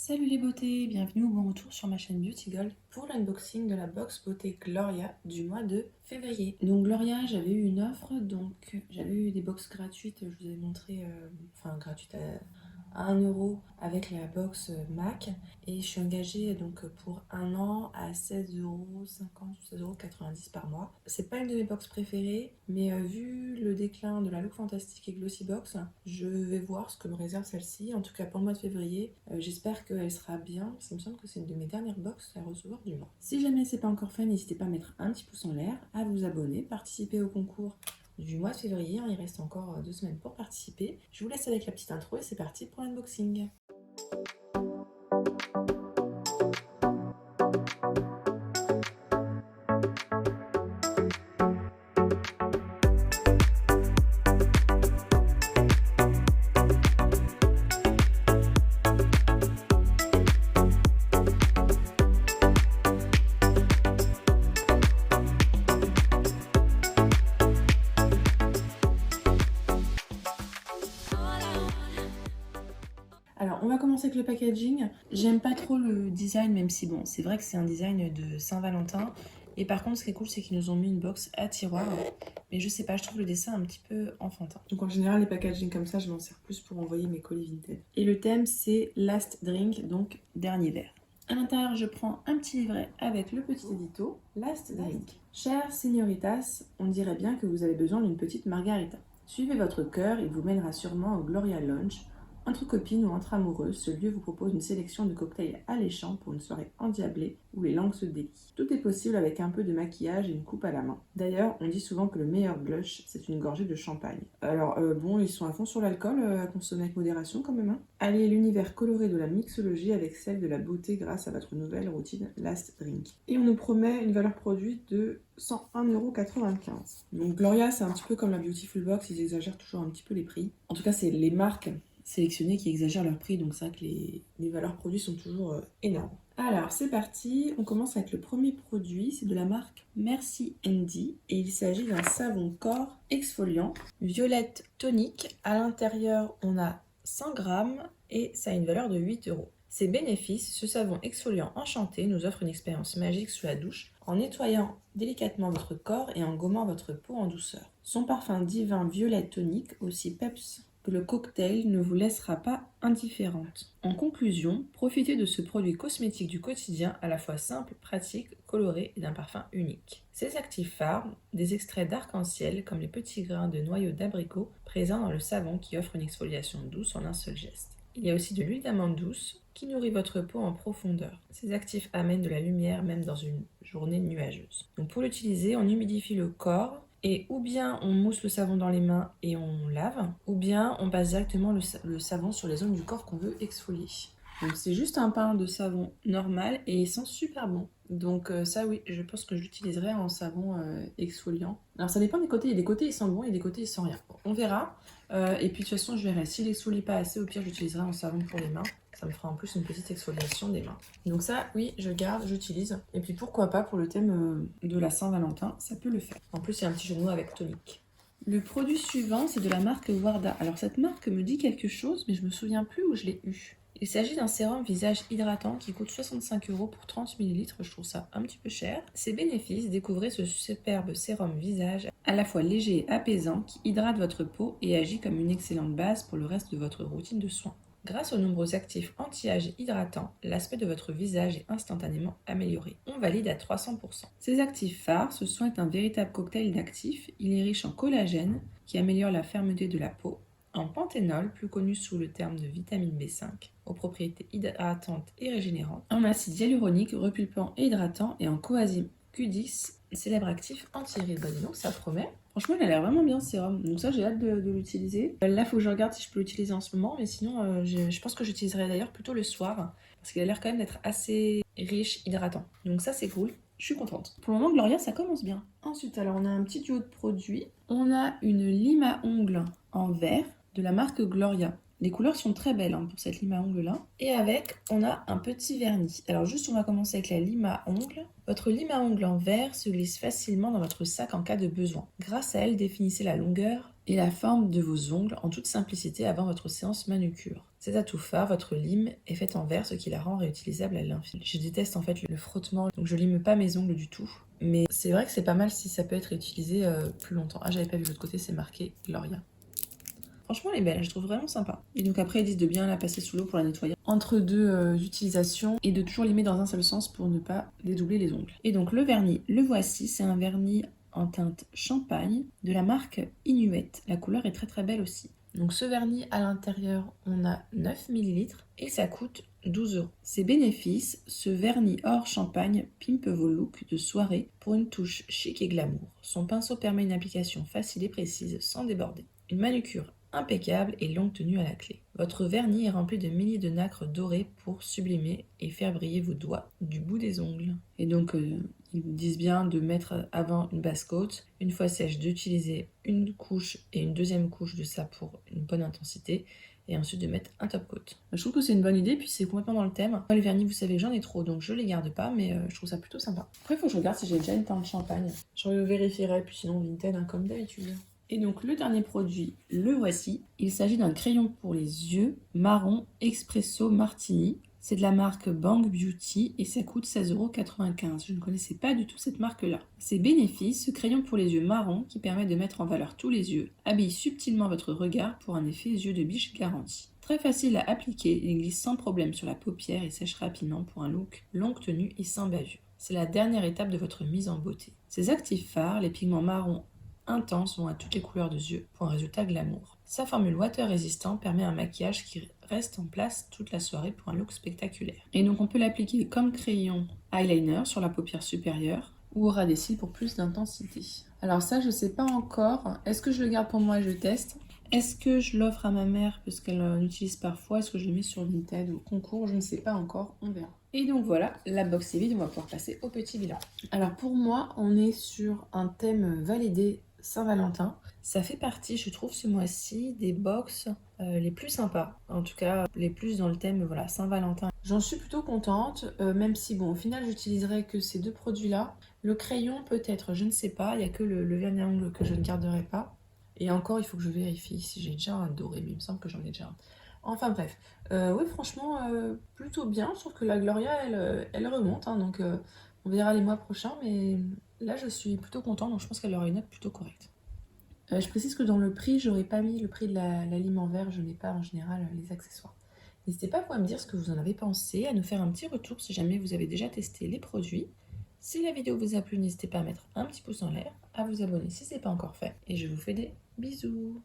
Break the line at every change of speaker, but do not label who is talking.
Salut les beautés, bienvenue ou bon retour sur ma chaîne Beauty Gold pour l'unboxing de la box beauté Gloria du mois de février. Donc Gloria, j'avais eu une offre, donc j'avais eu des box gratuites, je vous ai montré, gratuites à 1 euro avec la box MAC et je suis engagée donc pour 1 an à 16,50 € ou 16,90 € par mois. C'est pas une de mes box préférées, mais vu le déclin de la Look Fantastic et Glossy Box, je vais voir ce que me réserve celle-ci. En tout cas pour le mois de février, j'espère qu'elle sera bien parce qu'il me semble que c'est une de mes dernières box à recevoir du mois. Si jamais c'est pas encore fait, n'hésitez pas à mettre un petit pouce en l'air, à vous abonner, participer au concours du mois de février. Il reste encore 2 semaines pour participer. Je vous laisse avec la petite intro et c'est parti pour l'unboxing. Alors, on va commencer avec le packaging. J'aime pas trop le design, même si bon, c'est vrai que c'est un design de Saint-Valentin. Et par contre, ce qui est cool, c'est qu'ils nous ont mis une box à tiroir. Mais je sais pas, je trouve le dessin un petit peu enfantin. Donc en général, les packaging comme ça, je m'en sers plus pour envoyer mes colis Vinted. Et le thème, c'est Last Drink, donc dernier verre. À l'intérieur, je prends un petit livret avec le petit édito, Last Drink. Chère señoritas, on dirait bien que vous avez besoin d'une petite margarita. Suivez votre cœur, il vous mènera sûrement au Gloria Lounge. Entre copines ou entre amoureuses, ce lieu vous propose une sélection de cocktails alléchants pour une soirée endiablée où les langues se délient. Tout est possible avec un peu de maquillage et une coupe à la main. D'ailleurs, on dit souvent que le meilleur blush, c'est une gorgée de champagne. Alors bon, ils sont à fond sur l'alcool, à consommer avec modération quand même. Alliez l'univers coloré de la mixologie avec celle de la beauté grâce à votre nouvelle routine Last Drink. Et on nous promet une valeur produit de 101,95 €. Donc Gloria, c'est un petit peu comme la Beautiful Box, ils exagèrent toujours un petit peu les prix. En tout cas, c'est les marques sélectionnés qui exagèrent leur prix, donc c'est vrai que les valeurs produits sont toujours énormes. Alors c'est parti, on commence avec le premier produit, c'est de la marque Merci Andy et il s'agit d'un savon corps exfoliant violette tonique. À l'intérieur on a 100 grammes et ça a une valeur de 8 €. Ses bénéfices, ce savon exfoliant enchanté nous offre une expérience magique sous la douche en nettoyant délicatement votre corps et en gommant votre peau en douceur. Son parfum divin violette tonique, aussi peps que le cocktail, ne vous laissera pas indifférente. En conclusion, profitez de ce produit cosmétique du quotidien à la fois simple, pratique, coloré et d'un parfum unique. Ses actifs phares, des extraits d'arc-en-ciel comme les petits grains de noyaux d'abricot présents dans le savon qui offre une exfoliation douce en un seul geste. Il y a aussi de l'huile d'amande douce qui nourrit votre peau en profondeur. Ces actifs amènent de la lumière même dans une journée nuageuse. Donc pour l'utiliser, on humidifie le corps et ou bien on mousse le savon dans les mains et on lave, ou bien on passe directement le savon sur les zones du corps qu'on veut exfolier. Donc c'est juste un pain de savon normal et il sent super bon. Donc ça oui, je pense que je l'utiliserai en savon exfoliant. Alors ça dépend des côtés, il y a des côtés ils sentent bon et des côtés ils sentent rien. Bon, on verra. Et puis de toute façon je verrai, s'il exfolie pas assez, au pire j'utiliserai en savon pour les mains. Ça me fera en plus une petite exfoliation des mains. Donc ça, oui, je garde, j'utilise. Et puis pourquoi pas pour le thème de la Saint-Valentin, ça peut le faire. En plus, il y a un petit jeu de mots avec tonique. Le produit suivant, c'est de la marque Warda. Alors cette marque me dit quelque chose, mais je me souviens plus où je l'ai eu. Il s'agit d'un sérum visage hydratant qui coûte 65 € pour 30 ml. Je trouve ça un petit peu cher. Ses bénéfices, découvrez ce superbe sérum visage à la fois léger et apaisant qui hydrate votre peau et agit comme une excellente base pour le reste de votre routine de soins. Grâce aux nombreux actifs anti-âge et hydratants, l'aspect de votre visage est instantanément amélioré. On valide à 300%. Ces actifs phares, ce soin est un véritable cocktail d'actifs. Il est riche en collagène, qui améliore la fermeté de la peau, en panthénol, plus connu sous le terme de vitamine B5, aux propriétés hydratantes et régénérantes, en acide hyaluronique, repulpant et hydratant, et en coenzyme Q10, célèbre actif anti-rides. Donc ça promet. Franchement, il a l'air vraiment bien ce sérum. Donc ça, j'ai hâte de l'utiliser. Là, il faut que je regarde si je peux l'utiliser en ce moment. Mais sinon, je pense que j'utiliserai d'ailleurs plutôt le soir. Parce qu'il a l'air quand même d'être assez riche, hydratant. Donc ça, c'est cool. Je suis contente. Pour le moment, Gloria, ça commence bien. Ensuite, alors, on a un petit duo de produits. On a une lime à ongles en verre de la marque Gloria. Les couleurs sont très belles pour cette lime à ongles là. Et avec, on a un petit vernis. Alors juste, on va commencer avec la lime à ongles. Votre lime à ongles en verre se glisse facilement dans votre sac en cas de besoin. Grâce à elle, définissez la longueur et la forme de vos ongles en toute simplicité avant votre séance manucure. Cet atout phare, votre lime, est faite en verre, ce qui la rend réutilisable à l'infini. Je déteste en fait le frottement, donc je lime pas mes ongles du tout. Mais c'est vrai que c'est pas mal si ça peut être utilisé plus longtemps. Ah, j'avais pas vu de l'autre côté, c'est marqué Gloria. Franchement, elle est belle, je trouve vraiment sympa. Et donc après, ils disent de bien la passer sous l'eau pour la nettoyer entre deux utilisations et de toujours limer dans un seul sens pour ne pas dédoubler les ongles. Et donc le vernis, le voici, c'est un vernis en teinte champagne de la marque Inuit. La couleur est très très belle aussi. Donc ce vernis, à l'intérieur, on a 9 ml et ça coûte 12 €. Ses bénéfices, ce vernis hors champagne pimpe vos looks de soirée pour une touche chic et glamour. Son pinceau permet une application facile et précise sans déborder. Une manucure impeccable et longue tenue à la clé. Votre vernis est rempli de milliers de nacres dorées pour sublimer et faire briller vos doigts du bout des ongles. Et donc, ils disent bien de mettre avant une base coat, une fois sèche d'utiliser une couche et une deuxième couche de ça pour une bonne intensité, et ensuite de mettre un top coat. Je trouve que c'est une bonne idée, puis c'est complètement dans le thème. Moi, les vernis, vous savez, j'en ai trop, donc je les garde pas, mais je trouve ça plutôt sympa. Après, il faut que je regarde si j'ai déjà une teinte champagne. Je vérifierai, puis sinon Vinted, hein, comme d'habitude. Et donc le dernier produit, le voici. Il s'agit d'un crayon pour les yeux marron Espresso Martini. C'est de la marque Bang Beauty et ça coûte 16,95 €. Je ne connaissais pas du tout cette marque-là. Ses bénéfices, ce crayon pour les yeux marron qui permet de mettre en valeur tous les yeux, habille subtilement votre regard pour un effet yeux de biche garanti. Très facile à appliquer, il glisse sans problème sur la paupière et sèche rapidement pour un look longue tenue et sans bavure. C'est la dernière étape de votre mise en beauté. Ses actifs phares, les pigments marron intenses vont à toutes les couleurs de yeux pour un résultat glamour. Sa formule water résistant permet un maquillage qui reste en place toute la soirée pour un look spectaculaire. Et donc on peut l'appliquer comme crayon eyeliner sur la paupière supérieure ou au ras des cils pour plus d'intensité. Alors ça je sais pas encore, est-ce que je le garde pour moi et je teste? Est-ce que je l'offre à ma mère parce qu'elle l'utilise parfois? Est-ce que je le mets sur Vinted ou concours? Je ne sais pas encore, on verra. Et donc voilà, la box est vide, on va pouvoir passer au petit bilan. Alors pour moi, on est sur un thème validé Saint-Valentin. Ça fait partie, je trouve, ce mois-ci, des box les plus sympas. En tout cas, les plus dans le thème voilà, Saint-Valentin. J'en suis plutôt contente, même si, bon, au final, j'utiliserai que ces deux produits-là. Le crayon, peut-être, je ne sais pas. Il n'y a que le vernis à ongles que je ne garderai pas. Et encore, il faut que je vérifie si j'ai déjà un doré, mais il me semble que j'en ai déjà un. Enfin bref, oui, franchement, plutôt bien. Je trouve que la Gloria, elle remonte, hein, donc on verra les mois prochains, mais là, je suis plutôt contente, donc je pense qu'elle aura une note plutôt correcte. Je précise que dans le prix, j'aurais pas mis le prix de la lime en verre, je n'ai pas en général les accessoires. N'hésitez pas à me dire ce que vous en avez pensé, à nous faire un petit retour si jamais vous avez déjà testé les produits. Si la vidéo vous a plu, n'hésitez pas à mettre un petit pouce en l'air, à vous abonner si ce n'est pas encore fait, et je vous fais des bisous.